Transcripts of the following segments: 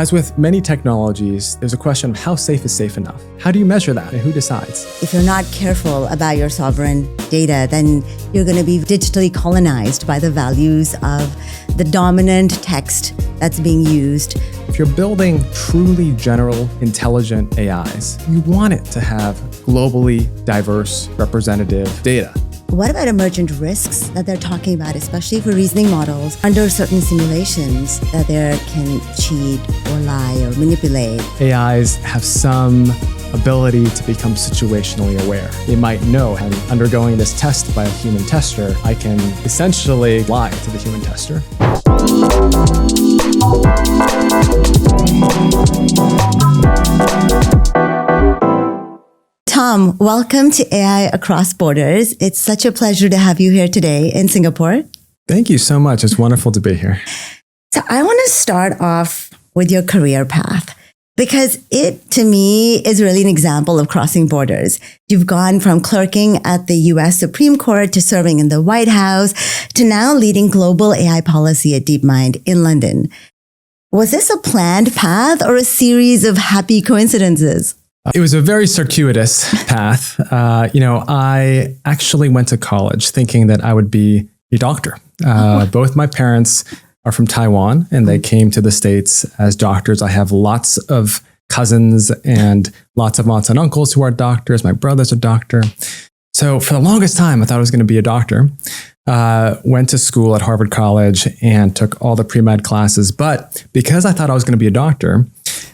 As with many technologies, there's a question of how safe is safe enough? How do you measure that and who decides? If you're not careful about your sovereign data, then you're going to be digitally colonized by the values of the dominant text that's being used. If you're building truly general intelligent AIs, you want it to have globally diverse representative data. What about emergent risks that they're talking about, especially for reasoning models under certain simulations that they can cheat or lie or manipulate? AIs have some ability to become situationally aware. They might know, having undergoing this test by a human tester, I can essentially lie to the human tester. Tom, welcome to AI Across Borders. It's such a pleasure to have you here today in Singapore. Thank you so much. It's wonderful to be here. So I want to start off with your career path because it, to me, is really an example of crossing borders. You've gone from clerking at the US Supreme Court to serving in the White House to now leading global AI policy at DeepMind in London. Was this a planned path or a series of happy coincidences? It was a very circuitous path. I actually went to college thinking that I would be a doctor. Both my parents are from Taiwan and they came to the States as doctors. I have lots of cousins and lots of aunts and uncles who are doctors. My brother's a doctor. So for the longest time, I thought I was going to be a doctor. Went to school at Harvard College and took all the pre-med classes. But because I thought I was going to be a doctor,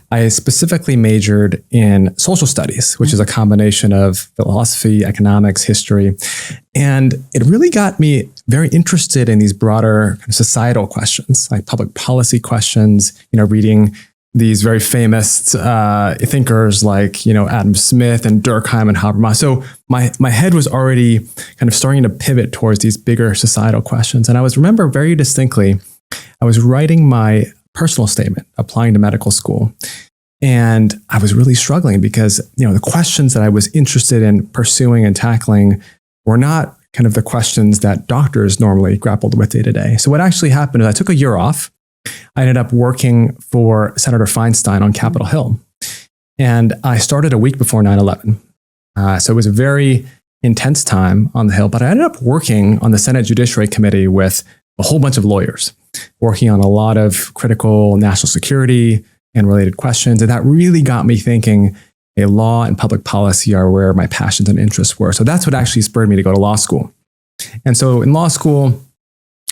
I specifically majored in social studies, which is a combination of philosophy, economics, history. And it really got me very interested in these broader kind of societal questions, like public policy questions, reading these very famous thinkers like, Adam Smith and Durkheim and Habermas. So my head was already kind of starting to pivot towards these bigger societal questions. And I remember very distinctly, I was writing my personal statement, applying to medical school. And I was really struggling because, the questions that I was interested in pursuing and tackling were not kind of the questions that doctors normally grappled with day to day. So what actually happened is I took a year off. I ended up working for Senator Feinstein on Capitol Hill. And I started a week before 9/11. So it was a very intense time on the Hill, but I ended up working on the Senate Judiciary Committee with a whole bunch of lawyers, working on a lot of critical national security and related questions. And that really got me thinking law and public policy are where my passions and interests were. So that's what actually spurred me to go to law school. And so in law school,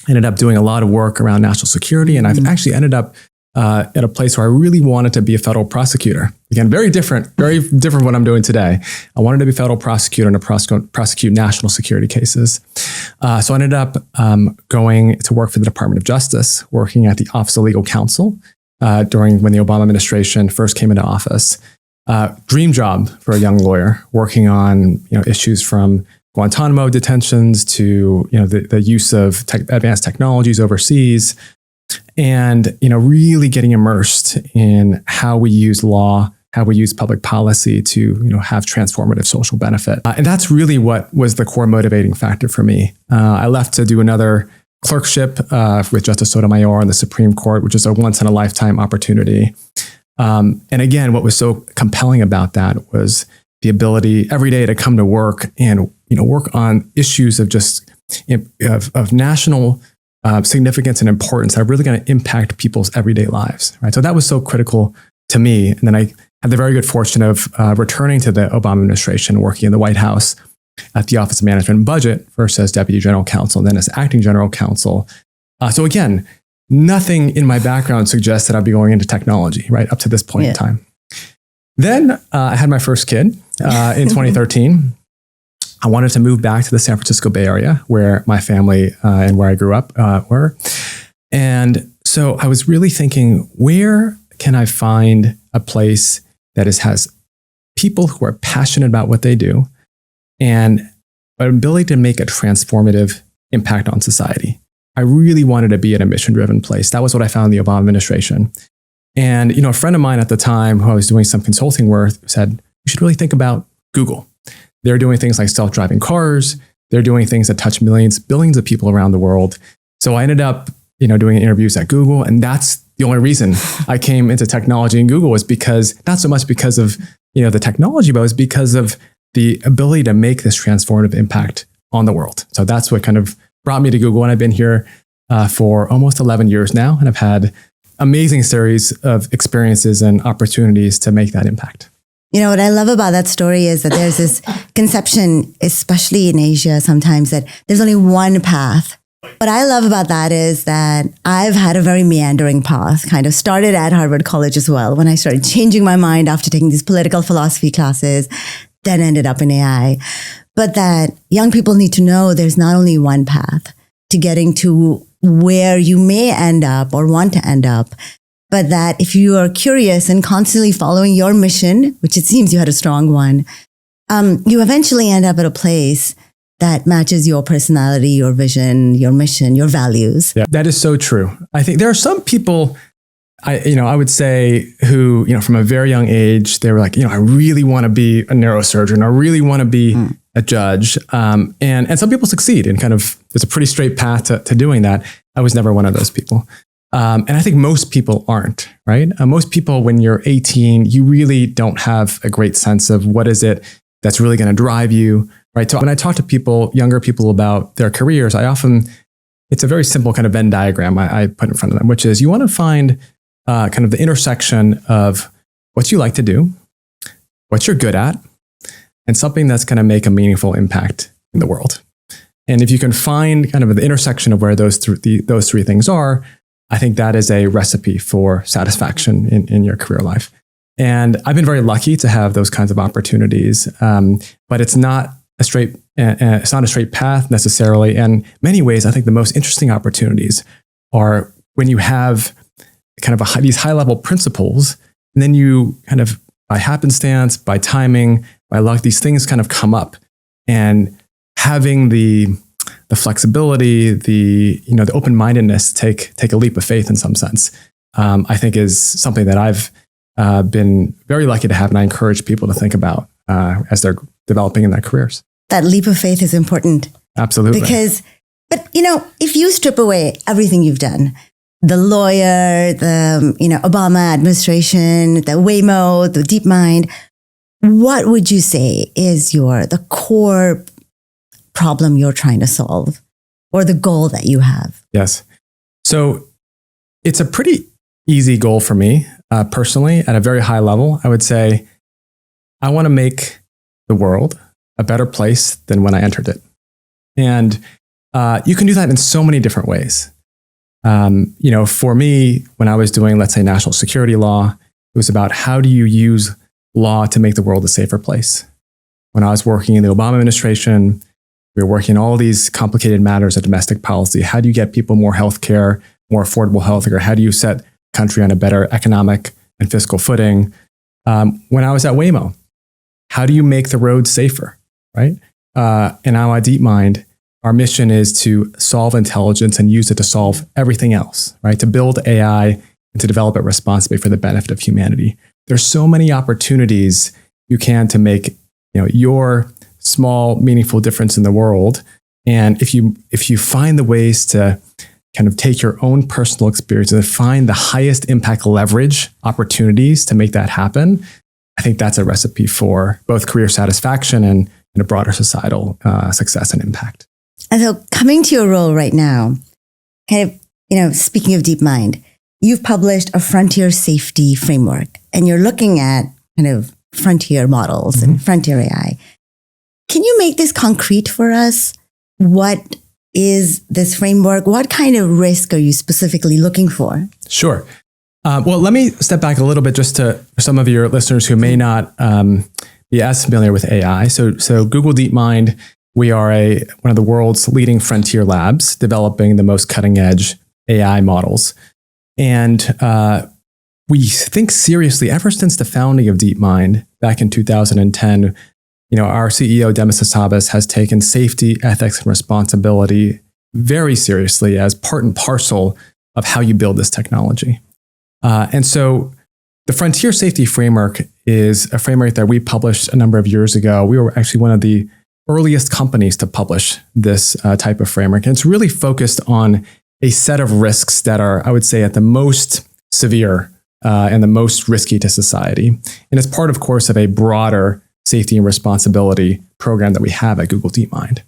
I ended up doing a lot of work around national security. And I've actually ended up at a place where I really wanted to be a federal prosecutor. Again, very different from what I'm doing today. I wanted to be a federal prosecutor and to prosecute national security cases. So I ended up going to work for the Department of Justice, working at the Office of Legal Counsel during when the Obama administration first came into office. Dream job for a young lawyer, working on issues from Guantanamo detentions to the use of advanced technologies overseas. And, really getting immersed in how we use law, how we use public policy to, have transformative social benefit. And that's really what was the core motivating factor for me. I left to do another clerkship with Justice Sotomayor on the Supreme Court, which is a once-in-a-lifetime opportunity. And again, what was so compelling about that was the ability every day to come to work and, work on issues of just of national significance and importance that are really going to impact people's everyday lives, right? So that was so critical to me. And then I had the very good fortune of returning to the Obama administration, working in the White House at the Office of Management and Budget, first as Deputy General Counsel, and then as Acting General Counsel. So again, nothing in my background suggests that I'd be going into technology, right, up to this point in time. Then I had my first kid in 2013. I wanted to move back to the San Francisco Bay Area where my family and where I grew up were. And so I was really thinking, where can I find a place that has people who are passionate about what they do and an ability to make a transformative impact on society? I really wanted to be at a mission-driven place. That was what I found in the Obama administration. And, a friend of mine at the time who I was doing some consulting with said, you should really think about Google. They're doing things like self-driving cars. They're doing things that touch millions, billions of people around the world. So I ended up, doing interviews at Google, and that's the only reason I came into technology and Google was because, not so much because of, the technology, but it was because of the ability to make this transformative impact on the world. So that's what kind of brought me to Google. And I've been here for almost 11 years now. And I've had amazing series of experiences and opportunities to make that impact. What I love about that story is that there's this conception, especially in Asia sometimes, that there's only one path. What I love about that is that I've had a very meandering path, kind of started at Harvard College as well, when I started changing my mind after taking these political philosophy classes, then ended up in AI. But that young people need to know there's not only one path to getting to where you may end up or want to end up, but that if you are curious and constantly following your mission, which it seems you had a strong one, you eventually end up at a place that matches your personality, your vision, your mission, your values. Yeah, that is so true. I think there are some people, I would say, who, from a very young age, they were like, I really want to be a neurosurgeon. I really want to be a judge. And some people succeed and kind of, there's a pretty straight path to doing that. I was never one of those people. And I think most people aren't, right? Most people, when you're 18, you really don't have a great sense of what is it that's really going to drive you, right? So when I talk to people, younger people, about their careers, it's a very simple kind of Venn diagram I put in front of them, which is you want to find kind of the intersection of what you like to do, what you're good at, and something that's going to make a meaningful impact in the world. And if you can find kind of the intersection of where those three things are, I think that is a recipe for satisfaction in your career life. And I've been very lucky to have those kinds of opportunities, but it's not a straight path necessarily. And in many ways, I think the most interesting opportunities are when you have kind of these high level principles, and then you kind of, by happenstance, by timing, by luck, these things kind of come up, and having the flexibility, the open-mindedness to take a leap of faith in some sense, I think is something that I've been very lucky to have, and I encourage people to think about as they're developing in their careers. That leap of faith is important. Absolutely. But if you strip away everything you've done, the lawyer, the Obama administration, the Waymo, the DeepMind, what would you say is the core problem you're trying to solve, or the goal that you have? Yes. So it's a pretty easy goal for me personally. At a very high level, I would say I want to make the world a better place than when I entered it. And you can do that in so many different ways. For me, when I was doing, let's say, national security law, it was about how do you use law to make the world a safer place. When I was working in the Obama administration, we were working on all these complicated matters of domestic policy. How do you get people more healthcare, more affordable healthcare? How do you set the country on a better economic and fiscal footing? When I was at Waymo, how do you make the roads safer, right? And now at DeepMind, our mission is to solve intelligence and use it to solve everything else, right? To build AI and to develop it responsibly for the benefit of humanity. There's so many opportunities you can to make, your small, meaningful difference in the world. And if you find the ways to kind of take your own personal experience and find the highest impact leverage opportunities to make that happen, I think that's a recipe for both career satisfaction and a broader societal success and impact. And so coming to your role right now, kind of, speaking of DeepMind, you've published a frontier safety framework, and you're looking at kind of frontier models and frontier AI. Can you make this concrete for us? What is this framework? What kind of risk are you specifically looking for? Sure. Well, let me step back a little bit just for some of your listeners who may not be as familiar with AI. So Google DeepMind, we are one of the world's leading frontier labs developing the most cutting edge AI models. And we think seriously, ever since the founding of DeepMind back in 2010, our CEO, Demis Hassabis, has taken safety, ethics, and responsibility very seriously as part and parcel of how you build this technology. And so the Frontier Safety Framework is a framework that we published a number of years ago. We were actually one of the earliest companies to publish this type of framework. And it's really focused on a set of risks that are, I would say, at the most severe and the most risky to society. And it's part, of course, of a broader safety and responsibility program that we have at Google DeepMind.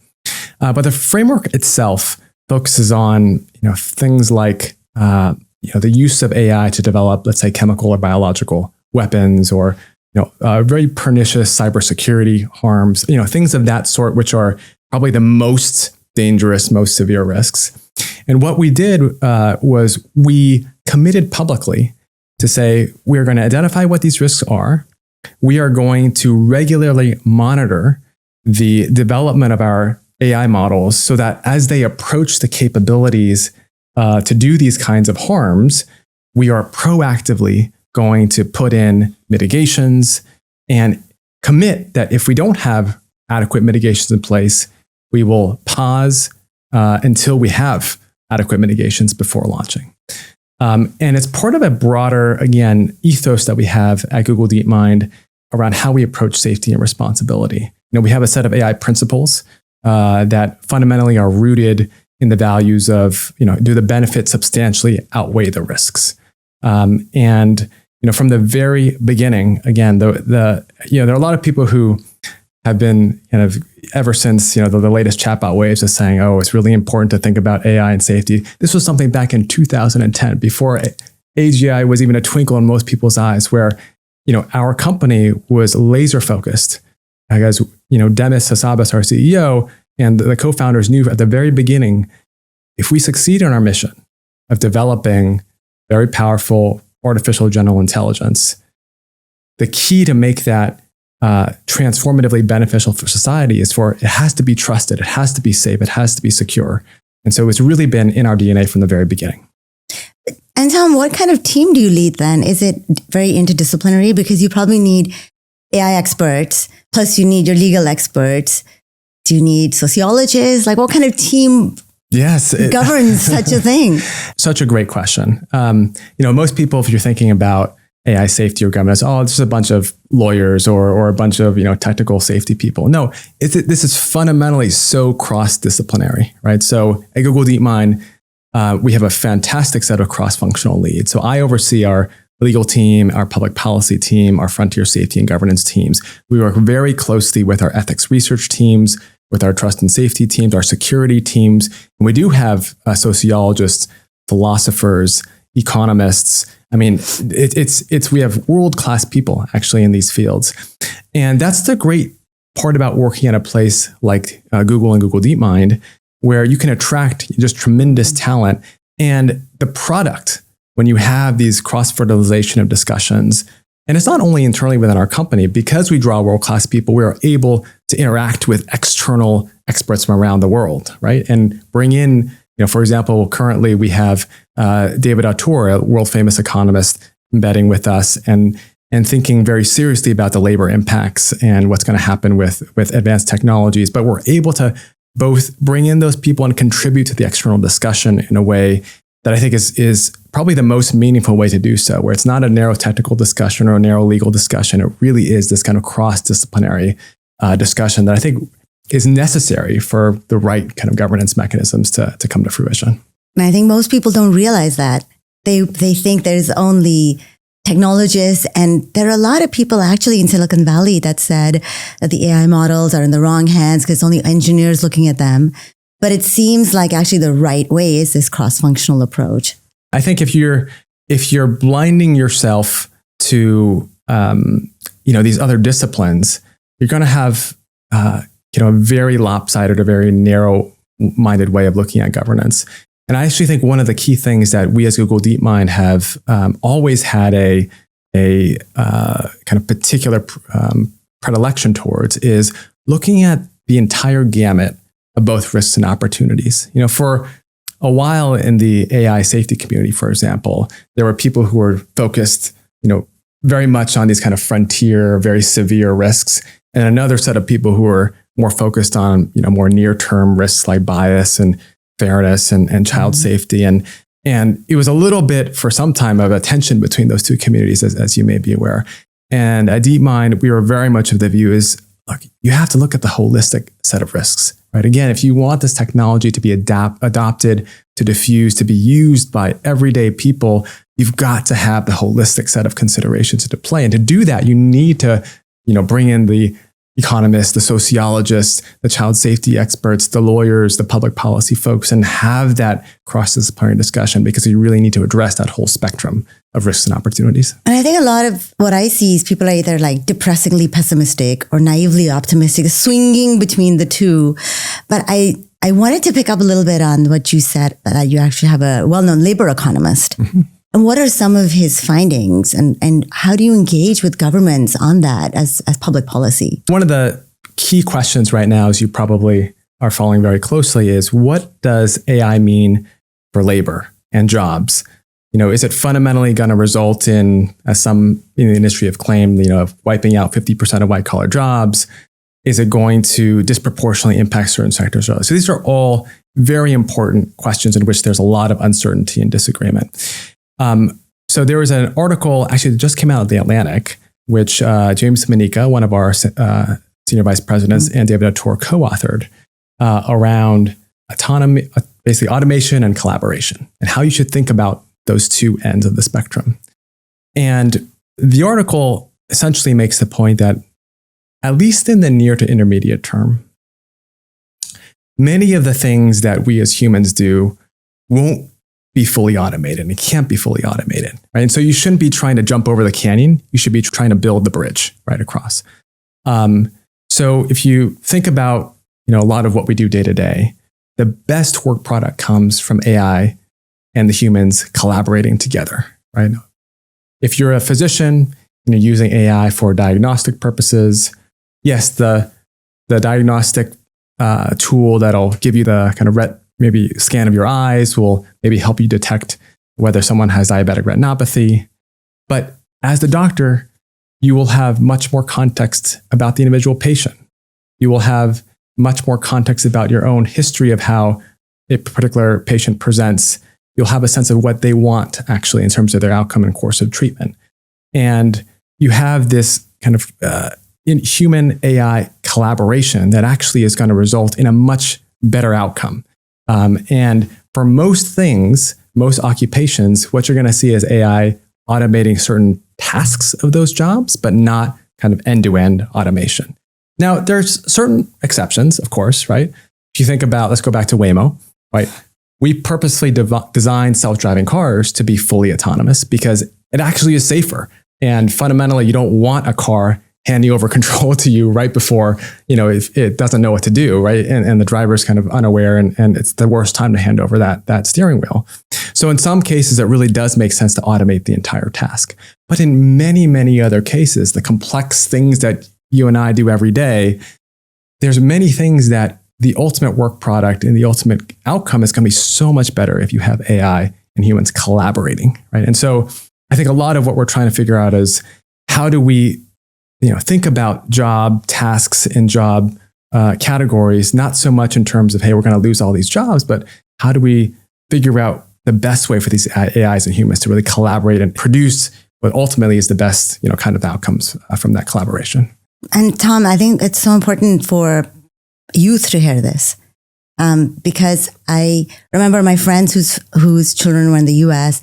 But the framework itself focuses on things like the use of AI to develop, let's say, chemical or biological weapons, or very pernicious cybersecurity harms, things of that sort, which are probably the most dangerous, most severe risks. And what we did was we committed publicly to say, we're going to identify what these risks are. We are going to regularly monitor the development of our AI models so that as they approach the capabilities to do these kinds of harms, we are proactively going to put in mitigations and commit that if we don't have adequate mitigations in place, we will pause until we have adequate mitigations before launching. And it's part of a broader, again, ethos that we have at Google DeepMind around how we approach safety and responsibility. We have a set of AI principles that fundamentally are rooted in the values of, do the benefits substantially outweigh the risks? And from the very beginning, again, there are a lot of people who have been kind of ever since the latest chatbot waves of saying, oh, it's really important to think about AI and safety. This was something back in 2010, before AGI was even a twinkle in most people's eyes, where our company was laser focused. As Demis Hassabis, our CEO, and the co-founders knew at the very beginning, if we succeed in our mission of developing very powerful artificial general intelligence, the key to make that transformatively beneficial for society is it has to be trusted, it has to be safe, it has to be secure. And so it's really been in our DNA from the very beginning. And Tom, what kind of team do you lead then? Is it very interdisciplinary? Because you probably need AI experts, plus you need your legal experts. Do you need sociologists? Like, what kind of team governs such a thing? Such a great question. Most people, if you're thinking about AI safety or governance, it's just a bunch of lawyers or a bunch of technical safety people. No, this is fundamentally so cross-disciplinary, right? So at Google DeepMind, we have a fantastic set of cross-functional leads. So I oversee our legal team, our public policy team, our frontier safety and governance teams. We work very closely with our ethics research teams, with our trust and safety teams, our security teams. And we do have sociologists, philosophers, economists. I mean, we have world-class people actually in these fields. And that's the great part about working at a place like Google and Google DeepMind, where you can attract just tremendous talent. And the product, when you have these cross-fertilization of discussions, and it's not only internally within our company, because we draw world-class people, we are able to interact with external experts from around the world, right? And bring in, for example, currently we have David Autor, a world-famous economist, embedding with us and thinking very seriously about the labor impacts and what's going to happen with advanced technologies. But we're able to both bring in those people and contribute to the external discussion in a way that I think is probably the most meaningful way to do so, where it's not a narrow technical discussion or a narrow legal discussion. It really is this kind of cross-disciplinary discussion that I think is necessary for the right kind of governance mechanisms to come to fruition. And I think most people don't realize that. They think there's only technologists, and there are a lot of people actually in Silicon Valley that said that the AI models are in the wrong hands because it's only engineers looking at them. But it seems like actually the right way is this cross-functional approach. I think if you're blinding yourself to these other disciplines, you're going to have a very lopsided or very narrow-minded way of looking at governance. And I actually think one of the key things that we as Google DeepMind have always had a kind of particular predilection towards is looking at the entire gamut of both risks and opportunities. For a while in the AI safety community, for example, there were people who were focused, very much on these kind of frontier, very severe risks, and another set of people who were more focused on, more near-term risks like bias and fairness and child safety. And it was a little bit for some time of a tension between those two communities, as you may be aware. And at DeepMind, we were very much of the view is, look, you have to look at the holistic set of risks, right? Again, if you want this technology to be adopted, to diffuse, to be used by everyday people, you've got to have the holistic set of considerations into play. And to do that, you need to, bring in the economists, the sociologists, the child safety experts, the lawyers, the public policy folks, and have that cross-disciplinary discussion, because you really need to address that whole spectrum of risks and opportunities. And I think a lot of what I see is people are either like depressingly pessimistic or naively optimistic, swinging between the two. But I wanted to pick up a little bit on what you said, that you actually have a well-known labor economist. Mm-hmm. And what are some of his findings, and how do you engage with governments on that as public policy? One of the key questions right now, as you probably are following very closely, is what does AI mean for labor and jobs? Is it fundamentally going to result in, as some in the industry have claimed, of wiping out 50% of white collar jobs? Is it going to disproportionately impact certain sectors? So these are all very important questions in which there's a lot of uncertainty and disagreement. So there was an article actually that just came out of The Atlantic, which James Manica, one of our senior vice presidents, and David Attor co-authored around autonomy, basically automation and collaboration, and how you should think about those two ends of the spectrum. And the article essentially makes the point that, at least in the near to intermediate term, many of the things that we as humans do won't be fully automated, and it can't be fully automated, right? And so you shouldn't be trying to jump over the canyon. You should be trying to build the bridge right across. So if you think about, a lot of what we do day to day, the best work product comes from AI and the humans collaborating together, right? If you're a physician and you're using AI for diagnostic purposes, yes, the diagnostic tool that'll give you the kind of maybe scan of your eyes will maybe help you detect whether someone has diabetic retinopathy. But as the doctor, you will have much more context about the individual patient. You will have much more context about your own history of how a particular patient presents. You'll have a sense of what they want actually in terms of their outcome and course of treatment. And you have this kind of in human AI collaboration that actually is going to result in a much better outcome. And for most things, most occupations, what you're going to see is AI automating certain tasks of those jobs, but not kind of end-to-end automation. Now, there's certain exceptions, of course, right? If you think about, let's go back to Waymo, right? We purposely designed self-driving cars to be fully autonomous because it actually is safer. And fundamentally, you don't want a car handing over control to you right before, if it doesn't know what to do, right? And the driver's kind of unaware, and it's the worst time to hand over that steering wheel. So in some cases, it really does make sense to automate the entire task. But in many, many other cases, the complex things that you and I do every day, there's many things that the ultimate work product and the ultimate outcome is going to be so much better if you have AI and humans collaborating, right? And so I think a lot of what we're trying to figure out is, how do we think about job tasks and job categories, not so much in terms of, hey, we're going to lose all these jobs, but how do we figure out the best way for these AIs and humans to really collaborate and produce what ultimately is the best, kind of outcomes from that collaboration. And Tom, I think it's so important for youth to hear this, because I remember my friends whose children were in the US,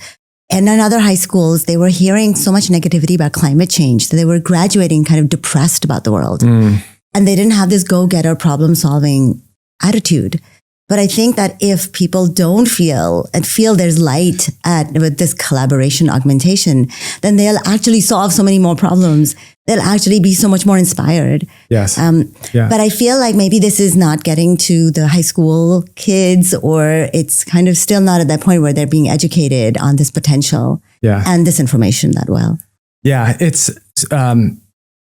and in other high schools, they were hearing so much negativity about climate change that they were graduating kind of depressed about the world. And they didn't have this go-getter problem-solving attitude. But I think that if people don't feel there's light with this collaboration augmentation, then they'll actually solve so many more problems. They'll actually be so much more inspired. Yes. But I feel like maybe this is not getting to the high school kids, or it's kind of still not at that point where they're being educated on this potential and this information that well. Yeah, it's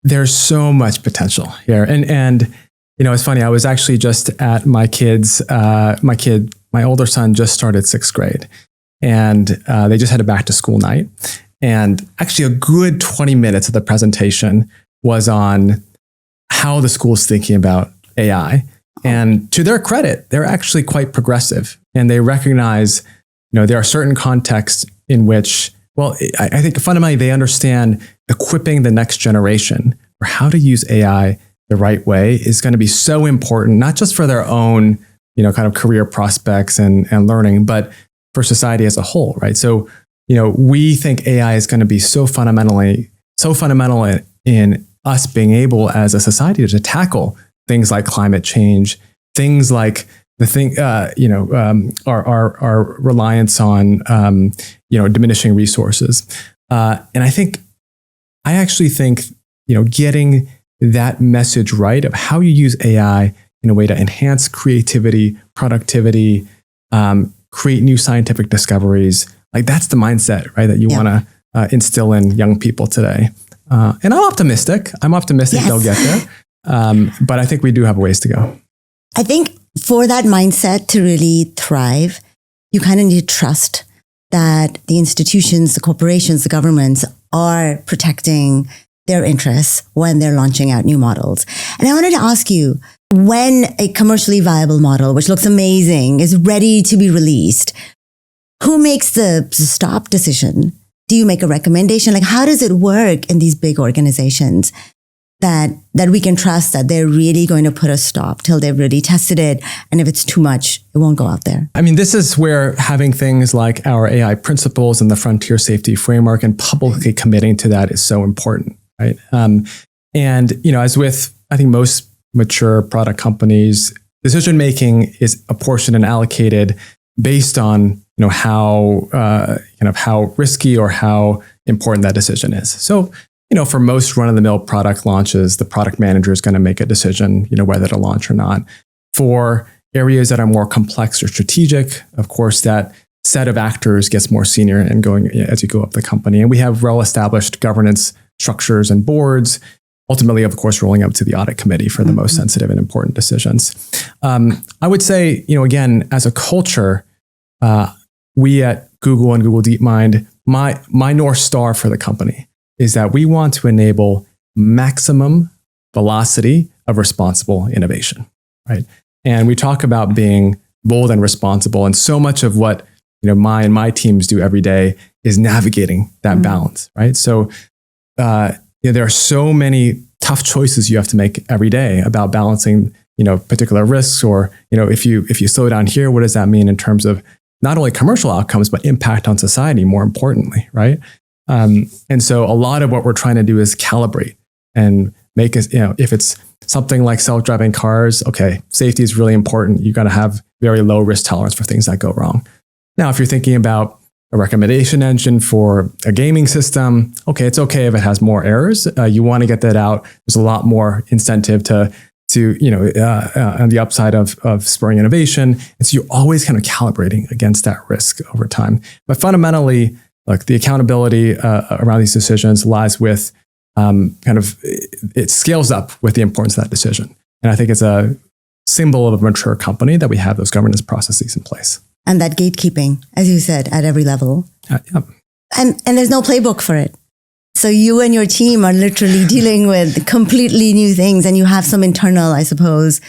there's so much potential here. And it's funny, I was actually just at my older son just started 6th grade, and they just had a back to school night. And actually a good 20 minutes of the presentation was on how the school's thinking about AI. And to their credit, they're actually quite progressive, and they recognize, there are certain contexts in which, I think fundamentally they understand equipping the next generation for how to use AI the right way is going to be so important, not just for their own, kind of career prospects and learning, but for society as a whole, right? So we think AI is going to be so fundamental in us being able as a society to tackle things like climate change, things like our reliance on diminishing resources, and I actually think getting that message right of how you use AI in a way to enhance creativity, productivity, create new scientific discoveries, like that's the mindset, right, that you want to instill in young people today. And I'm optimistic. Yes. They'll get there. But I think we do have a ways to go. I think for that mindset to really thrive, you kind of need to trust that the institutions, the corporations, the governments are protecting their interests when they're launching out new models. And I wanted to ask you, when a commercially viable model, which looks amazing, is ready to be released, who makes the stop decision? Do you make a recommendation? Like, how does it work in these big organizations that we can trust that they're really going to put a stop till they've really tested it? And if it's too much, it won't go out there. I mean, this is where having things like our AI principles and the frontier safety framework and publicly committing to that is so important, right? And, as with, I think, most mature product companies, decision-making is apportioned and allocated based on, how risky or how important that decision is. So, for most run-of-the-mill product launches, the product manager is going to make a decision, whether to launch or not. For areas that are more complex or strategic, of course, that set of actors gets more senior and going as you go up the company. And we have well-established governance structures and boards, ultimately, of course, rolling up to the audit committee for the most sensitive and important decisions. I would say, again, as a culture, we at Google and Google DeepMind, my North Star for the company is that we want to enable maximum velocity of responsible innovation, right? And we talk about being bold and responsible. And so much of what my teams do every day is navigating that balance, right? So there are so many tough choices you have to make every day about balancing particular risks, or if you slow down here, what does that mean in terms of not only commercial outcomes but impact on society, more importantly, right? And so a lot of what we're trying to do is calibrate and make us, if it's something like self-driving cars, okay, safety is really important. You got to have very low risk tolerance for things that go wrong. Now, if you're thinking about a recommendation engine for a gaming system, okay, it's okay if it has more errors. You want to get that out. There's a lot more incentive to on the upside of spurring innovation. And so you're always kind of calibrating against that risk over time. But fundamentally, like the accountability around these decisions lies with it scales up with the importance of that decision. And I think it's a symbol of a mature company that we have those governance processes in place. And that gatekeeping, as you said, at every level. Yep. And there's no playbook for it. So you and your team are literally dealing with completely new things, and you have some internal, I suppose,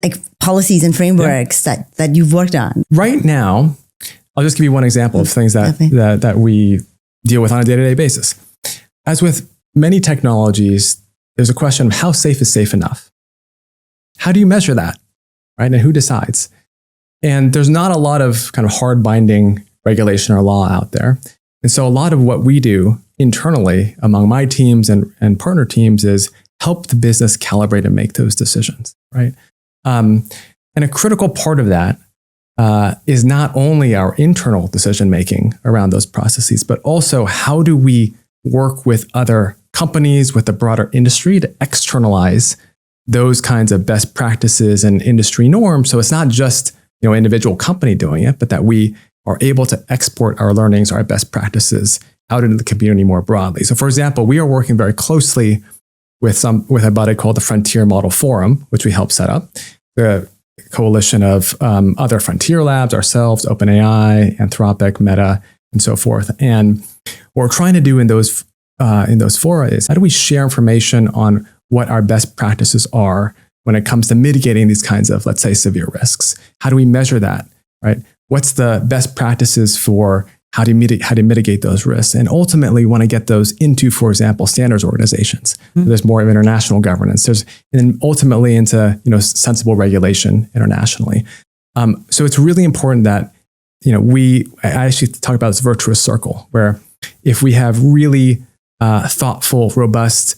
like policies and frameworks that you've worked on. Right now, I'll just give you one example of things that we deal with on a day-to-day basis. As with many technologies, there's a question of how safe is safe enough? How do you measure that, right? And who decides? And there's not a lot of kind of hard binding regulation or law out there. And so a lot of what we do internally among my teams and partner teams is help the business calibrate and make those decisions, right? And a critical part of that is not only our internal decision-making around those processes, but also how do we work with other companies, with the broader industry to externalize those kinds of best practices and industry norms. So it's not just individual company doing it, but that we are able to export our learnings, our best practices out into the community more broadly. So for example, we are working very closely with a body called the Frontier Model Forum, which we helped set up, the coalition of other frontier labs, ourselves, OpenAI, Anthropic, Meta, and so forth. And what we're trying to do in those fora is how do we share information on what our best practices are when it comes to mitigating these kinds of, let's say, severe risks? How do we measure that, right? What's the best practices for how to mitigate those risks? And ultimately, we want to get those into, for example, standards organizations. Mm-hmm. There's more of international governance. And then ultimately into sensible regulation internationally. So it's really important that I actually talk about this virtuous circle where if we have really thoughtful, robust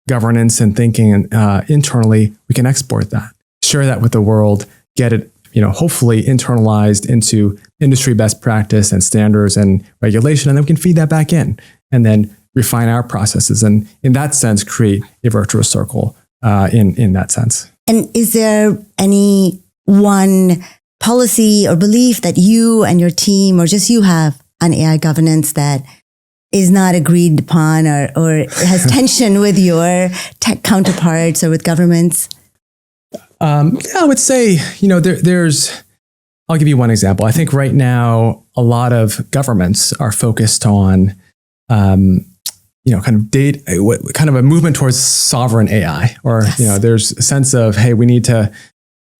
governance and thinking internally, we can export that, share that with the world, get it, hopefully internalized into industry best practice and standards and regulation, and then we can feed that back in and then refine our processes, and in that sense, create a virtuous circle in that sense. And is there any one policy or belief that you and your team or just you have on AI governance that is not agreed upon or has tension with your tech counterparts or with governments? I would say, I'll give you one example. I think right now, a lot of governments are focused on, kind of a movement towards sovereign AI, or, Yes. There's a sense of, hey, we need to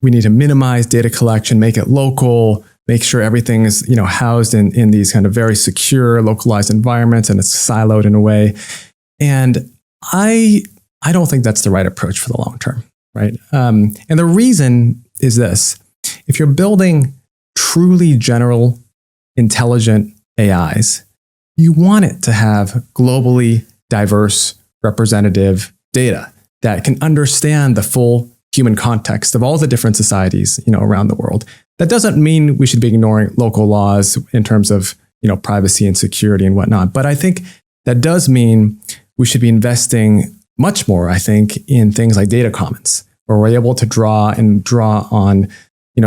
minimize data collection, make it local, make sure everything is, housed in these kind of very secure, localized environments, and it's siloed in a way. And I don't think that's the right approach for the long term, right? And the reason is this: if you're building truly general, intelligent AIs, you want it to have globally diverse, representative data that can understand the full human context of all the different societies, around the world. That doesn't mean we should be ignoring local laws in terms of, privacy and security and whatnot. But I think that does mean we should be investing much more, I think, in things like data commons, where we're able to draw on,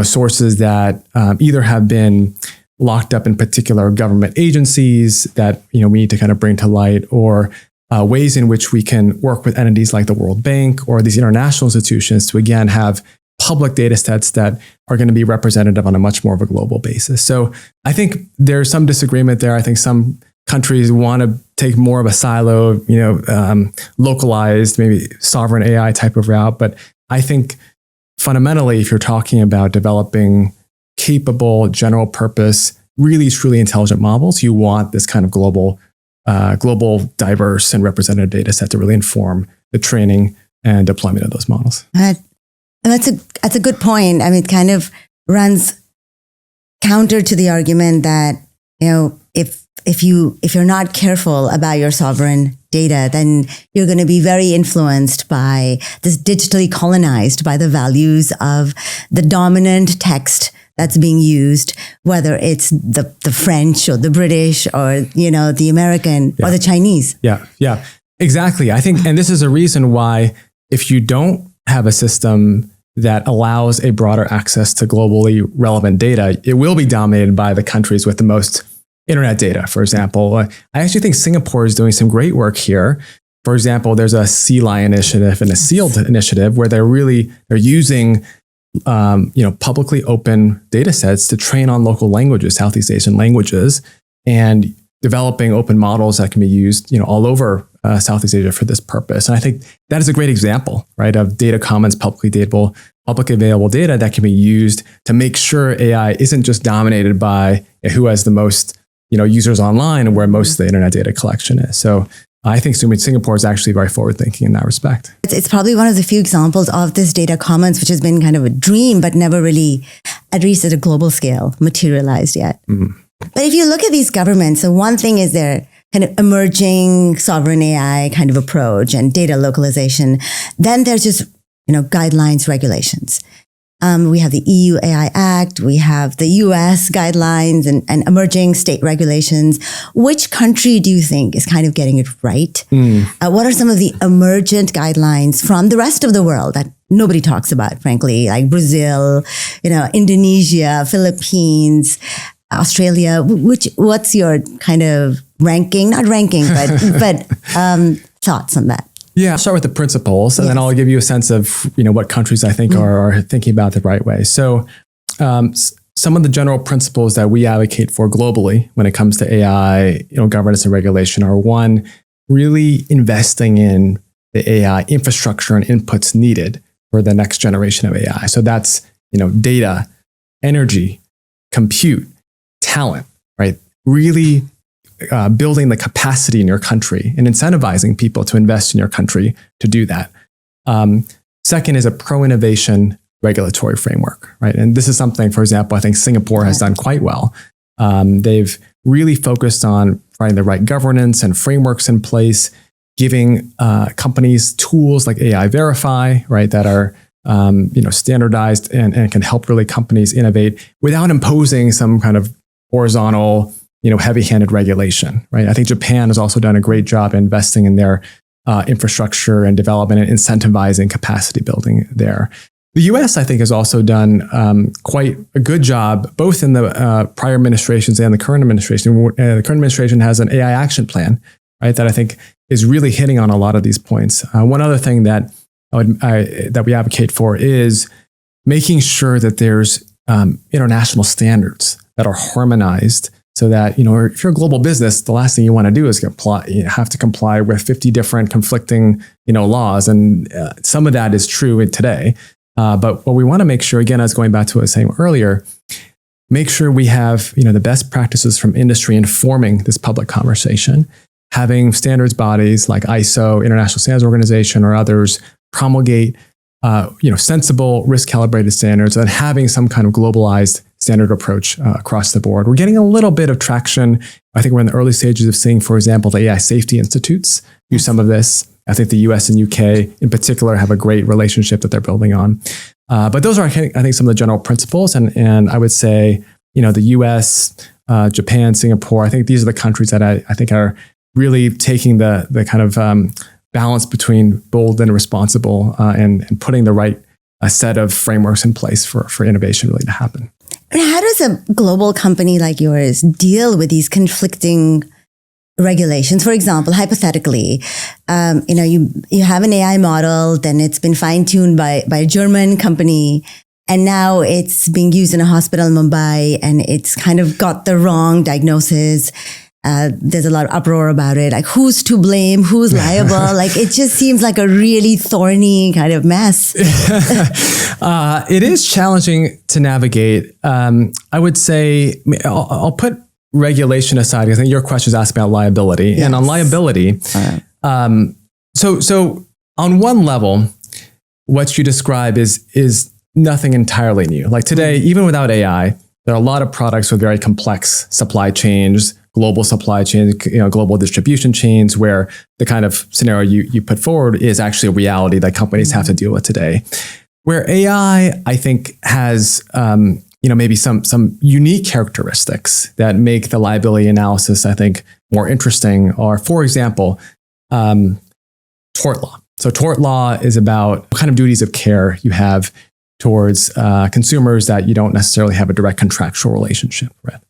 sources that either have been locked up in particular government agencies that, we need to kind of bring to light, or ways in which we can work with entities like the World Bank or these international institutions to, again, have public data sets that are going to be representative on a much more of a global basis. So I think there's some disagreement there. I think some countries want to take more of a silo, localized, maybe sovereign AI type of route. But I think fundamentally, if you're talking about developing capable, general purpose, really truly intelligent models, you want this kind of global, diverse and representative data set to really inform the training and deployment of those models. And that's a good point. I mean, it kind of runs counter to the argument that, if you're not careful about your sovereign data, then you're going to be very influenced by this, digitally colonized by the values of the dominant text that's being used, whether it's the French or the British or, the American or the Chinese. Yeah, exactly. I think, and this is a reason why if you don't have a system that allows a broader access to globally relevant data, it will be dominated by the countries with the most internet data, for example. I actually think Singapore is doing some great work here. For example, there's a Sea Lion initiative and a SEALD initiative where they're using publicly open data sets to train on local languages, Southeast Asian languages, and developing open models that can be used, all over Southeast Asia for this purpose. And I think that is a great example, right, of data commons, publicly available data that can be used to make sure AI isn't just dominated by who has the most, users online and where most of the internet data collection is. So I think Singapore is actually very forward-thinking in that respect. It's probably one of the few examples of this data commons, which has been kind of a dream, but never really, at least at a global scale, materialized yet. Mm-hmm. But if you look at these governments, so one thing is their kind of emerging sovereign AI kind of approach and data localization. Then there's just, guidelines, regulations. We have the EU AI Act, we have the US guidelines and emerging state regulations. Which country do you think is kind of getting it right? What are some of the emergent guidelines from the rest of the world that nobody talks about, frankly, like Brazil, Indonesia, Philippines, Australia? What's your kind of ranking? Not ranking, but thoughts on that? Yeah, I'll start with the principles, and then I'll give you a sense of what countries I think are thinking about it the right way. So some of the general principles that we advocate for globally when it comes to AI, governance and regulation are: one, really investing in the AI infrastructure and inputs needed for the next generation of AI. So that's data, energy, compute, talent, right? Really building the capacity in your country and incentivizing people to invest in your country to do that. Second is a pro-innovation regulatory framework, right? And this is something, for example, I think Singapore has done quite well. They've really focused on finding the right governance and frameworks in place, giving companies tools like AI Verify, right, that are standardized and can help really companies innovate without imposing some kind of horizontal, heavy-handed regulation, right? I think Japan has also done a great job investing in their infrastructure and development and incentivizing capacity building there. The U.S., I think, has also done quite a good job, both in the prior administrations and the current administration. The current administration has an AI action plan, right, that I think is really hitting on a lot of these points. One other thing that that we advocate for is making sure that there's international standards that are harmonized, so that if you're a global business, the last thing you want to do is have to comply with 50 different conflicting laws, and some of that is true today. But what we want to make sure, again, as going back to what I was saying earlier, make sure we have the best practices from industry informing this public conversation, having standards bodies like ISO, International Standards Organization, or others promulgate sensible, risk-calibrated standards, and having some kind of globalized standard approach across the board. We're getting a little bit of traction. I think we're in the early stages of seeing, for example, the AI safety institutes do some of this. I think the US and UK in particular have a great relationship that they're building on. But those are, I think, some of the general principles. And I would say, the US, Japan, Singapore, I think these are the countries that I think are really taking the kind of balance between bold and responsible and putting the right set of frameworks in place for innovation really to happen. And how does a global company like yours deal with these conflicting regulations? For example, hypothetically, you have an AI model, then it's been fine-tuned by a German company, and now it's being used in a hospital in Mumbai, and it's kind of got the wrong diagnosis. There's a lot of uproar about it. Like, who's to blame? Who's liable? Like, it just seems like a really thorny kind of mess. It is challenging to navigate. I would say, I'll put regulation aside. I think your question is asked about liability. Yes. And on liability, so on one level, what you describe is nothing entirely new. Like today, even without AI, there are a lot of products with very complex supply chains, global supply chains, global distribution chains, where the kind of scenario you put forward is actually a reality that companies have to deal with today. Where AI, I think, has maybe some unique characteristics that make the liability analysis, I think, more interesting are, for example, tort law. So tort law is about what kind of duties of care you have towards consumers that you don't necessarily have a direct contractual relationship with.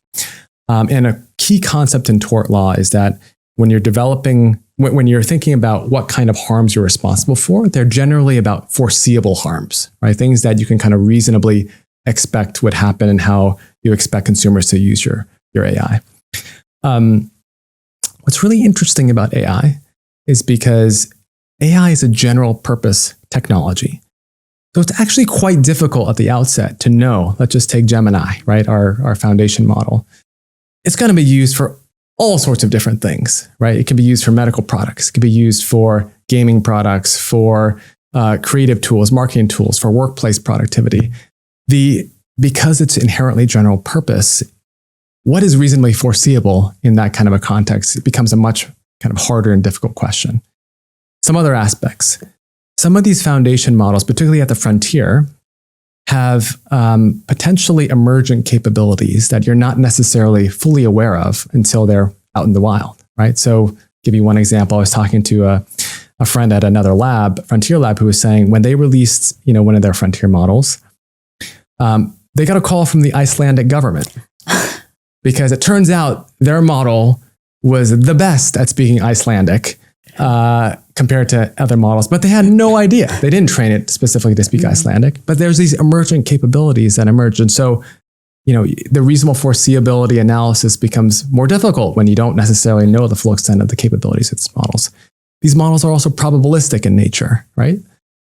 And a key concept in tort law is that when you're thinking about what kind of harms you're responsible for, they're generally about foreseeable harms, right? Things that you can kind of reasonably expect would happen and how you expect consumers to use your AI. What's really interesting about AI is because AI is a general purpose technology. So it's actually quite difficult at the outset to know. Let's just take Gemini, right? Our foundation model. It's going to be used for all sorts of different things, right? It can be used for medical products. It can be used for gaming products, for creative tools, marketing tools, for workplace productivity. Because it's inherently general purpose, what is reasonably foreseeable in that kind of a context? It becomes a much kind of harder and difficult question. Some other aspects. Some of these foundation models, particularly at the frontier, have potentially emergent capabilities that you're not necessarily fully aware of until they're out in the wild, right? So give you one example. I was talking to a friend at another lab, frontier lab, who was saying when they released one of their frontier models, they got a call from the Icelandic government because it turns out their model was the best at speaking Icelandic compared to other models, but they had no idea. They didn't train it specifically to speak Icelandic, but there's these emergent capabilities that emerge. And so, the reasonable foreseeability analysis becomes more difficult when you don't necessarily know the full extent of the capabilities of these models. These models are also probabilistic in nature, right?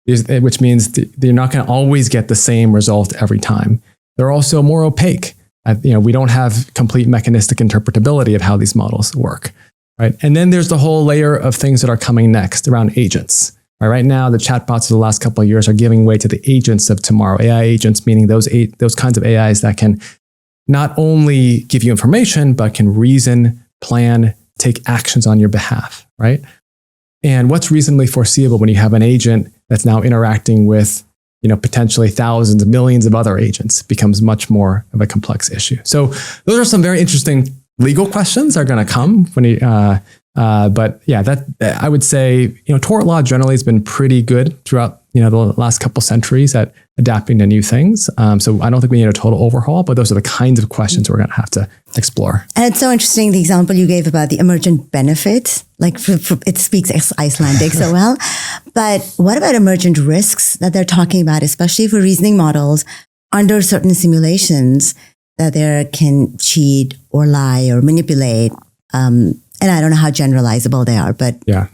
Which means you're not going to always get the same result every time. They're also more opaque. We don't have complete mechanistic interpretability of how these models work. Right. And then there's the whole layer of things that are coming next around agents. Right now, the chatbots of the last couple of years are giving way to the agents of tomorrow. AI agents, meaning those kinds of AIs that can not only give you information, but can reason, plan, take actions on your behalf, right? And what's reasonably foreseeable when you have an agent that's now interacting with, potentially thousands, millions of other agents becomes much more of a complex issue. So those are some very interesting legal questions are going to come when you, but yeah, that I would say, tort law generally has been pretty good throughout, the last couple centuries at adapting to new things. So I don't think we need a total overhaul, but those are the kinds of questions we're going to have to explore. And it's so interesting, the example you gave about the emergent benefits, like it speaks Icelandic so well. But what about emergent risks that they're talking about, especially for reasoning models under certain simulations that they can cheat or lie or manipulate? And I don't know how generalizable they are, but yeah.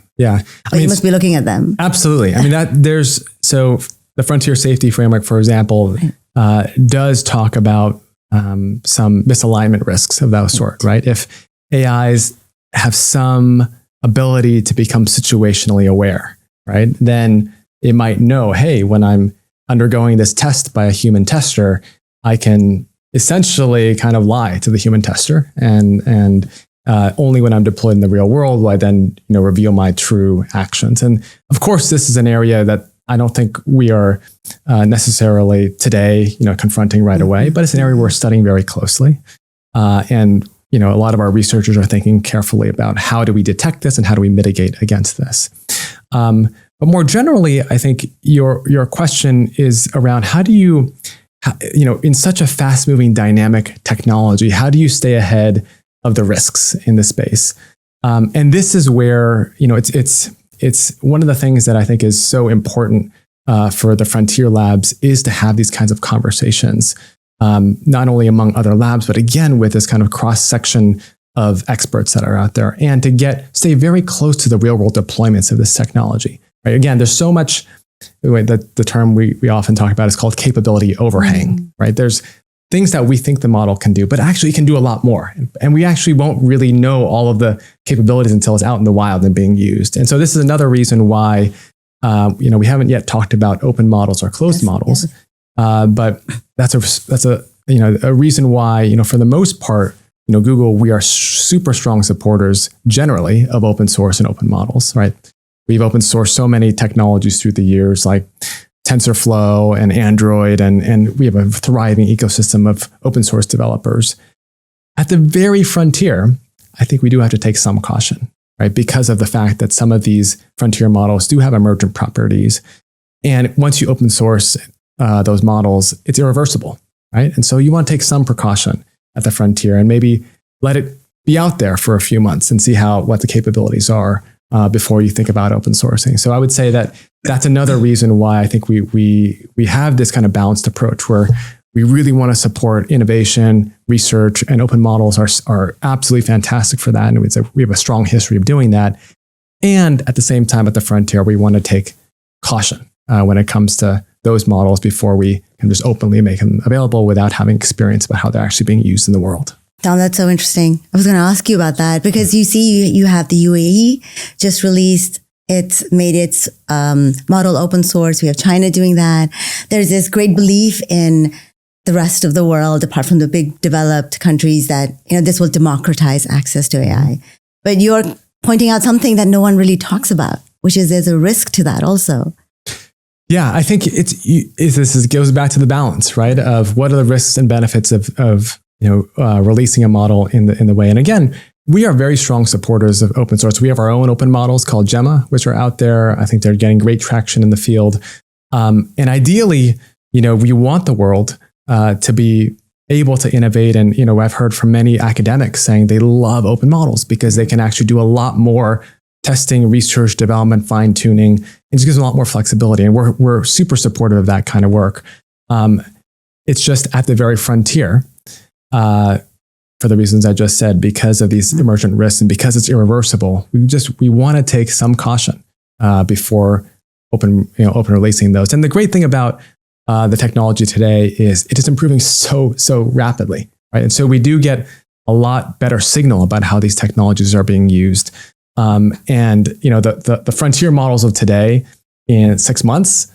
But you must be looking at them. Absolutely. I mean, so the Frontier Safety Framework, for example, does talk about some misalignment risks of that sort, right? If AIs have some ability to become situationally aware, right? Then it might know, hey, when I'm undergoing this test by a human tester, I can essentially kind of lie to the human tester, and only when I'm deployed in the real world will I then reveal my true actions. And of course, this is an area that I don't think we are necessarily today confronting right away, but it's an area we're studying very closely. And a lot of our researchers are thinking carefully about how do we detect this and how do we mitigate against this. But more generally, I think your question is around how do you, in such a fast-moving, dynamic technology, how do you stay ahead of the risks in the space? And this is where it's one of the things that I think is so important for the frontier labs is to have these kinds of conversations, not only among other labs, but again with this kind of cross section of experts that are out there, and to stay very close to the real world deployments of this technology. Right? Again, there's so much. The term we often talk about is called capability overhang. Right? There's things that we think the model can do, but actually it can do a lot more. And we actually won't really know all of the capabilities until it's out in the wild and being used. And so this is another reason why, we haven't yet talked about open models or closed models. But that's a reason why, for the most part, Google, we are super strong supporters generally of open source and open models, right? We've open sourced so many technologies through the years, like TensorFlow and Android, and we have a thriving ecosystem of open source developers. At the very frontier, I think we do have to take some caution, right? Because of the fact that some of these frontier models do have emergent properties. And once you open source those models, it's irreversible, right? And so you want to take some precaution at the frontier and maybe let it be out there for a few months and see what the capabilities are before you think about open sourcing. So I would say that that's another reason why I think we have this kind of balanced approach where we really want to support innovation, research, and open models are absolutely fantastic for that. And we have a strong history of doing that. And at the same time, at the frontier, we want to take caution when it comes to those models before we can just openly make them available without having experience about how they're actually being used in the world. Tom, that's so interesting. I was going to ask you about that because you see, you have the UAE just released. It's made its model open source. We have China doing that. There's this great belief in the rest of the world, apart from the big developed countries, that this will democratize access to AI. But you're pointing out something that no one really talks about, which is there's a risk to that also. Yeah, I think this goes back to the balance, right? Of what are the risks and benefits of releasing a model in the way. And again, we are very strong supporters of open source. We have our own open models called Gemma, which are out there. I think they're getting great traction in the field. And ideally, we want the world to be able to innovate. And, I've heard from many academics saying they love open models because they can actually do a lot more testing, research, development, fine tuning. It just gives them a lot more flexibility. And we're super supportive of that kind of work. It's just at the very frontier, for the reasons I just said, because of these emergent risks and because it's irreversible, we want to take some caution before open releasing those. And the great thing about the technology today is it is improving so rapidly, right? And so we do get a lot better signal about how these technologies are being used. The frontier models of today in 6 months,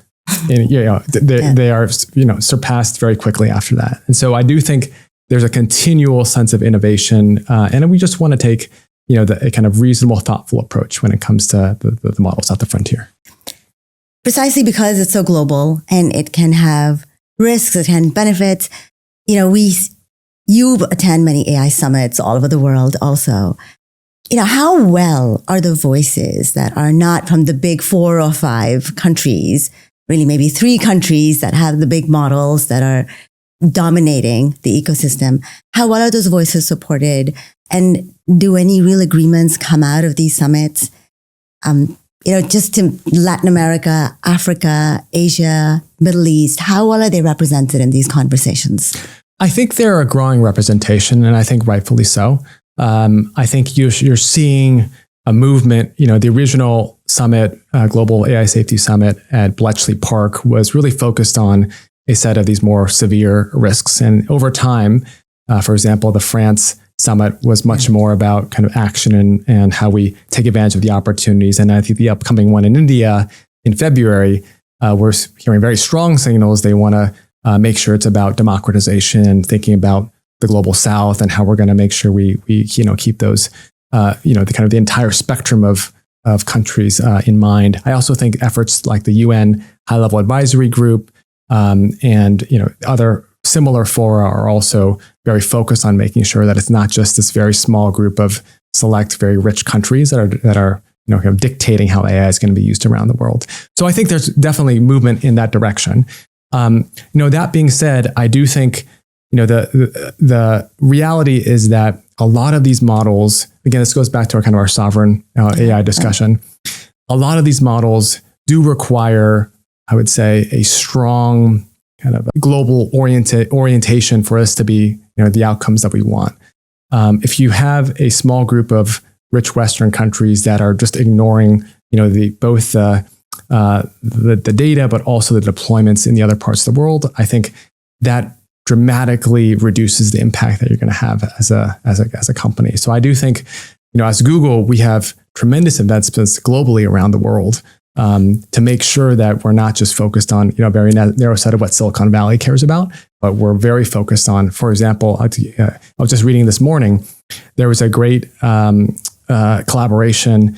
they are surpassed very quickly after that. And so I do think there's a continual sense of innovation. And we just want to take, a kind of reasonable, thoughtful approach when it comes to the models at the frontier. Precisely because it's so global and it can have risks, it can benefits. You attend many AI summits all over the world also. How well are the voices that are not from the big 4 or 5 countries, really maybe 3 countries that have the big models that are dominating the ecosystem? How well are those voices supported? And do any real agreements come out of these summits? Just to Latin America, Africa, Asia, Middle East, how well are they represented in these conversations? I think they're a growing representation, and I think rightfully so. I think you're seeing a movement. The original summit, Global AI Safety Summit at Bletchley Park, was really focused on a set of these more severe risks. And over time, for example, the France summit was much more about kind of action and how we take advantage of the opportunities. And I think the upcoming one in India in February, we're hearing very strong signals. They want to make sure it's about democratization and thinking about the global South and how we're going to make sure we keep those, the kind of the entire spectrum of countries in mind. I also think efforts like the UN High-Level Advisory Group and other similar fora are also very focused on making sure that it's not just this very small group of select, very rich countries that are kind of dictating how AI is going to be used around the world. So I think there's definitely movement in that direction. That being said, I do think the reality is that a lot of these models, again, this goes back to our sovereign AI discussion. A lot of these models do require, I would say, a strong kind of global orientation for us to be, the outcomes that we want. If you have a small group of rich Western countries that are just ignoring, both the data, but also the deployments in the other parts of the world, I think that dramatically reduces the impact that you're going to have as a company. So I do think, as Google, we have tremendous investments globally around the world to make sure that we're not just focused on a very narrow set of what Silicon Valley cares about, but we're very focused on, for example, I was just reading this morning, there was a great collaboration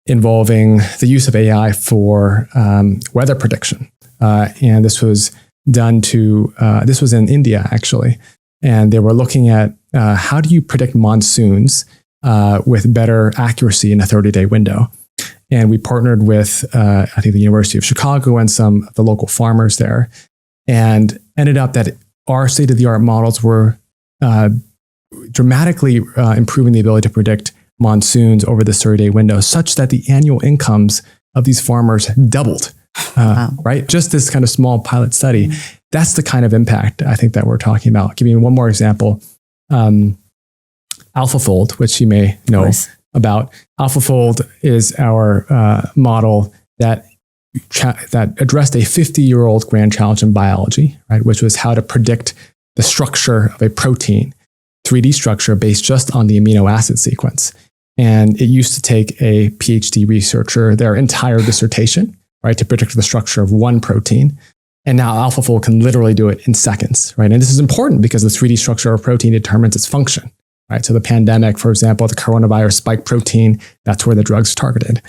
involving the use of AI for weather prediction. And this was this was in India, actually. And they were looking at how do you predict monsoons with better accuracy in a 30-day window. And we partnered with, I think, the University of Chicago and some of the local farmers there, and ended up that our state-of-the-art models were dramatically improving the ability to predict monsoons over this 30-day window, such that the annual incomes of these farmers doubled. Wow. Right? Just this kind of small pilot study. Mm-hmm. That's the kind of impact I think that we're talking about. Give me one more example. AlphaFold, which you may know about. AlphaFold is our model that addressed a 50-year-old grand challenge in biology, right? Which was how to predict the structure of a protein, 3D structure based just on the amino acid sequence. And it used to take a PhD researcher their entire dissertation, right, to predict the structure of one protein. And now AlphaFold can literally do it in seconds, right? And this is important because the 3D structure of a protein determines its function, right? So the pandemic, for example, the coronavirus spike protein, that's where the drug's targeted.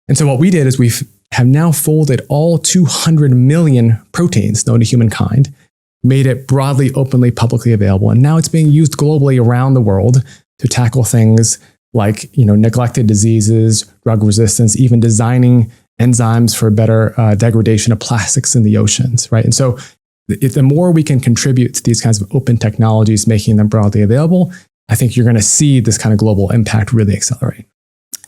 And so what we did is we have now folded all 200 million proteins known to humankind, made it broadly, openly, publicly available. And now it's being used globally around the world to tackle things like, neglected diseases, drug resistance, even designing enzymes for better degradation of plastics in the oceans, right? And so the more we can contribute to these kinds of open technologies, making them broadly available, I think you're going to see this kind of global impact really accelerate.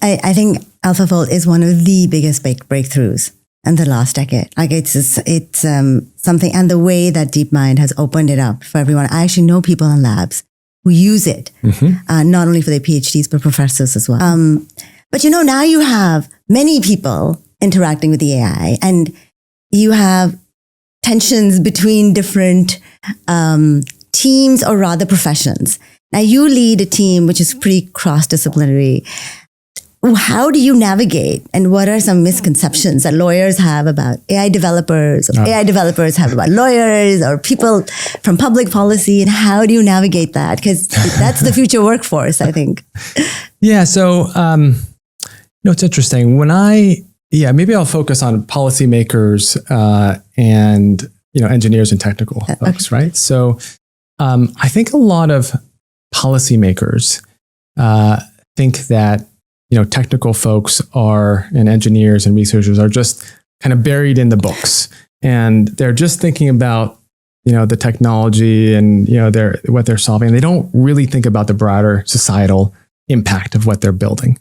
I think AlphaFold is one of the biggest breakthroughs in the last decade. Like it's something, and the way that DeepMind has opened it up for everyone. I actually know people in labs who use it, not only for their PhDs, but professors as well. But now you have many people interacting with the AI, and you have tensions between different teams, or rather professions. Now you lead a team which is pretty cross-disciplinary. how do you navigate, and what are some misconceptions that lawyers have about AI developers, or AI developers have about lawyers, or people from public policy, and how do you navigate that? Because that's the future workforce, I think. Yeah. So, it's interesting. Maybe I'll focus on policymakers and, engineers and technical folks, right? So I think a lot of policymakers think that, technical folks and engineers and researchers are just kind of buried in the books, and they're just thinking about, the technology and, what they're solving. They don't really think about the broader societal impact of what they're building.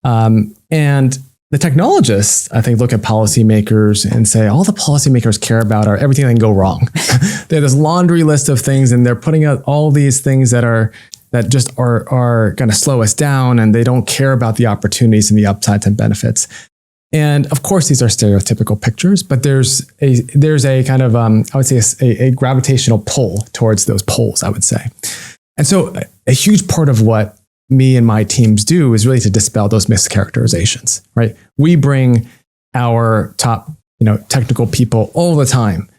And the technologists, I think, look at policymakers and say, all the policymakers care about are everything that can go wrong. They have this laundry list of things, and they're putting out all these things that just are going to slow us down, and they don't care about the opportunities and the upsides and benefits. And of course, these are stereotypical pictures, but there's a kind of, I would say, a gravitational pull towards those poles, I would say. And so a huge part of what me and my teams do is really to dispel those mischaracterizations, right? We bring our top, technical people all the time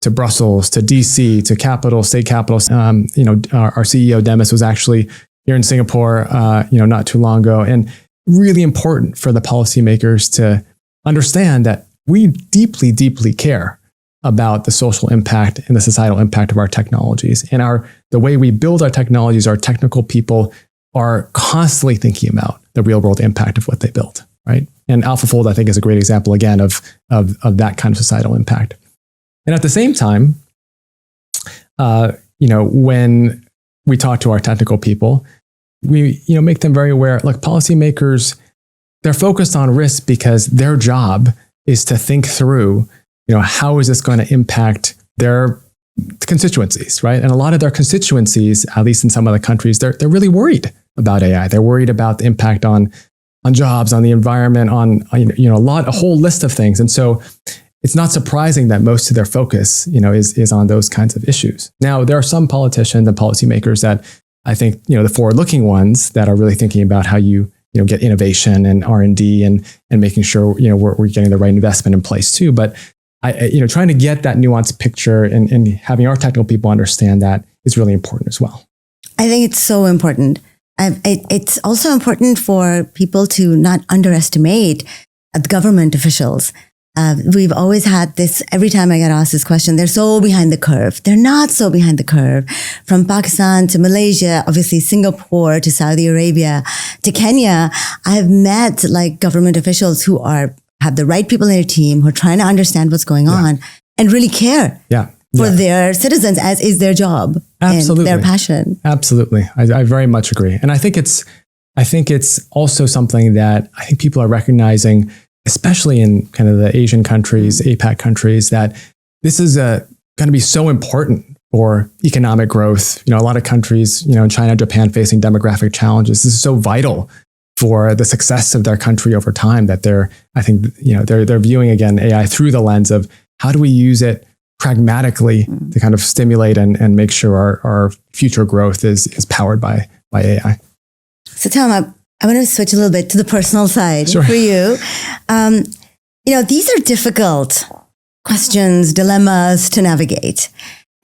to Brussels, to DC, to state capitals. Our CEO Demis was actually here in Singapore, not too long ago, and really important for the policymakers to understand that we deeply, deeply care about the social impact and the societal impact of our technologies, and the way we build our technologies. Our technical people are constantly thinking about the real world impact of what they build, right? And AlphaFold, I think, is a great example, again, of that kind of societal impact. And at the same time, when we talk to our technical people, we, make them very aware, look, policymakers, they're focused on risk because their job is to think through, how is this going to impact their constituencies, right? And a lot of their constituencies, at least in some of the countries, they're really worried about AI. They're worried about the impact on jobs, on the environment, on a whole list of things. And so it's not surprising that most of their focus, is on those kinds of issues. Now, there are some politicians and policymakers that I think, the forward-looking ones that are really thinking about how you get innovation and R&D and making sure, we're getting the right investment in place too. But trying to get that nuanced picture and having our technical people understand that is really important as well. I think it's so important. It's also important for people to not underestimate government officials. We've always had this, every time I get asked this question, they're so behind the curve. They're not so behind the curve. From Pakistan to Malaysia, obviously Singapore to Saudi Arabia to Kenya, I have met government officials who have the right people in their team, who are trying to understand what's going on and really care for their citizens, as is their job. Absolutely. And their passion. Absolutely. I very much agree. And I think it's also something that I think people are recognizing, especially in kind of the Asian countries, APAC countries, that this is going to be so important for economic growth. A lot of countries, China, Japan, facing demographic challenges. This is so vital for the success of their country over time that they're viewing, again, AI through the lens of how do we use it pragmatically to kind of stimulate and make sure our future growth is powered by AI. So Tom, I want to switch a little bit to the personal side for you. These are difficult questions, dilemmas to navigate.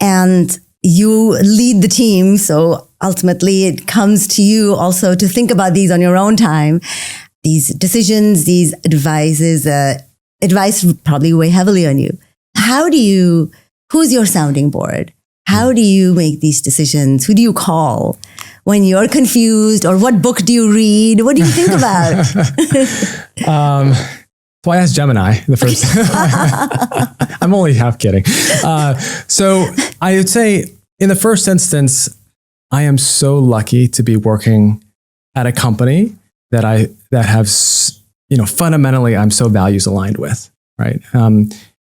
And you lead the team. So ultimately it comes to you also to think about these on your own time. These decisions, these advice probably weigh heavily on you. Who's your sounding board? How do you make these decisions? Who do you call when you're confused? Or what book do you read? What do you think about? So I asked Gemini the first. I'm only half kidding. So I would say in the first instance, I am so lucky to be working at a company that have, fundamentally I'm so values aligned with, right?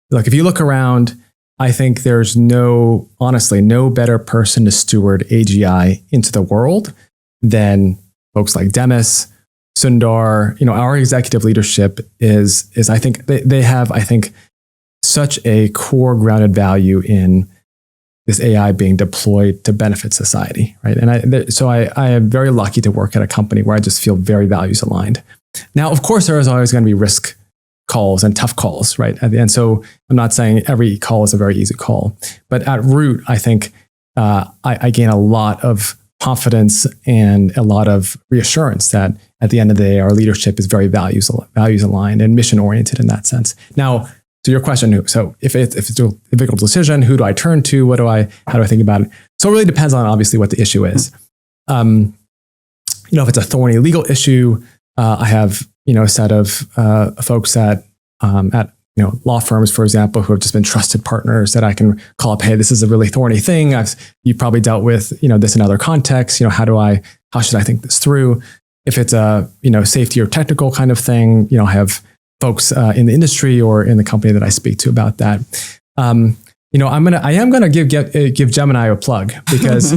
Look, if you look around, I think there's honestly, no better person to steward AGI into the world than folks like Demis, Sundar. Our executive leadership is I think they have, such a core grounded value in this AI being deployed to benefit society, right? And so I am very lucky to work at a company where I just feel very values aligned. Now, of course, there is always going to be risk calls and tough calls, right? At the end. So I'm not saying every call is a very easy call, but at root, I think I gain a lot of confidence and a lot of reassurance that at the end of the day, our leadership is very values aligned and mission oriented in that sense. Now, to your question, so if it's a difficult decision, who do I turn to? How do I think about it? So it really depends on obviously what the issue is. If it's a thorny legal issue, I have a set of folks at law firms, for example, who have just been trusted partners that I can call up. Hey, this is a really thorny thing. You've probably dealt with this in other contexts. How should I think this through? If it's a safety or technical kind of thing, I have folks in the industry or in the company that I speak to about that. I am gonna give Gemini a plug because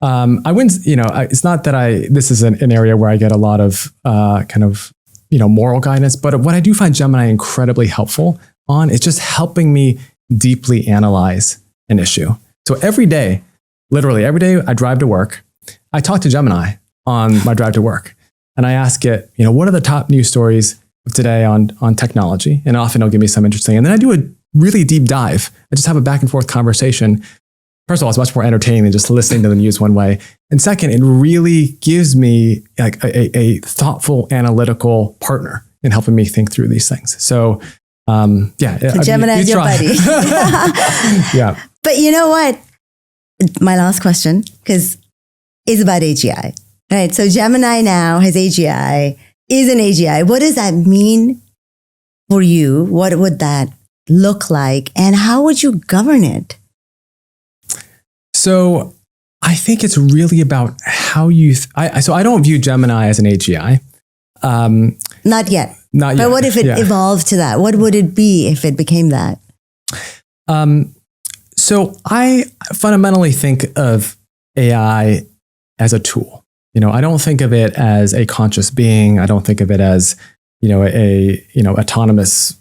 I wouldn't. It's not that this is an area where I get a lot of moral guidance, but what I do find Gemini incredibly helpful on is just helping me deeply analyze an issue. So literally every day I drive to work, I talk to Gemini on my drive to work, and I ask it, what are the top news stories of today on technology? And often it'll give me some interesting, and then I do a really deep dive. I just have a back and forth conversation. First of all, it's much more entertaining than just listening to the news one way. And second, it really gives me like a thoughtful, analytical partner in helping me think through these things. So, Gemini is your buddy. Yeah. But you know what? My last question, because it's about AGI, right? So Gemini now has AGI, is an AGI. What does that mean for you? What would that look like? And how would you govern it? So I think it's really about how you. So I don't view Gemini as an AGI. Not yet. Not yet. But what if it evolved to that? What would it be if it became that? So I fundamentally think of AI as a tool. I don't think of it as a conscious being. I don't think of it as a autonomous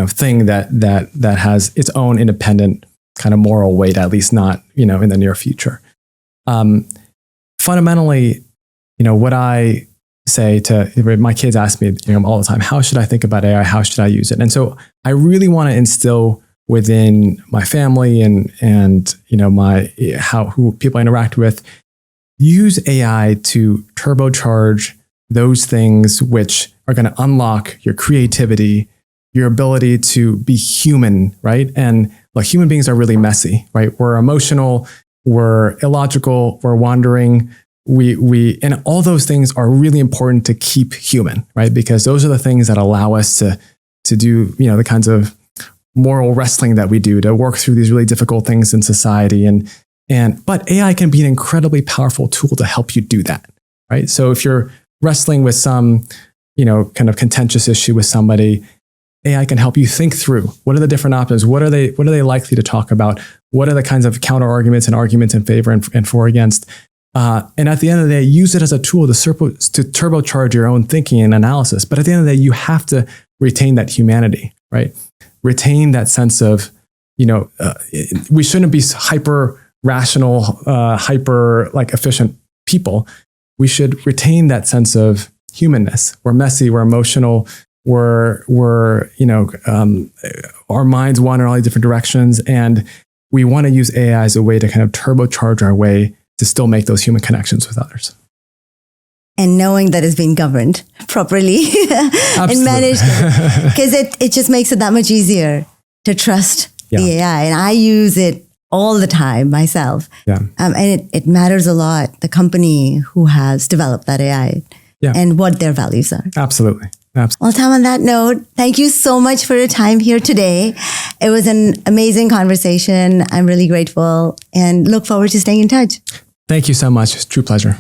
thing that has its own independent kind of moral weight, at least not, in the near future. Fundamentally, what I say to my kids ask me all the time, how should I think about AI? How should I use it? And so I really want to instill within my family and who people I interact with, use AI to turbocharge those things which are going to unlock your creativity, your ability to be human, right? And human beings are really messy, right? We're emotional, we're illogical, we're wandering. And all those things are really important to keep human, right? Because those are the things that allow us to do, the kinds of moral wrestling that we do to work through these really difficult things in society. But AI can be an incredibly powerful tool to help you do that, right? So if you're wrestling with some, kind of contentious issue with somebody, AI can help you think through what are the different options, what are they likely to talk about, what are the kinds of counter arguments and arguments in favor and for against, and at the end of the day, use it as a tool to turbocharge your own thinking and analysis. But at the end of the day, you have to retain that humanity, right? Retain that sense of, we shouldn't be hyper rational, hyper efficient people. We should retain that sense of humanness. We're messy, we're emotional, we're our minds wander in all these different directions, and we want to use AI as a way to kind of turbocharge our way to still make those human connections with others. And knowing that it's being governed properly and managed, because it just makes it that much easier to trust the AI. And I use it all the time myself. Yeah. And it matters a lot, the company who has developed that AI and what their values are. Absolutely. Well, Tom, on that note, thank you so much for your time here today. It was an amazing conversation. I'm really grateful and look forward to staying in touch. Thank you so much. It's a true pleasure.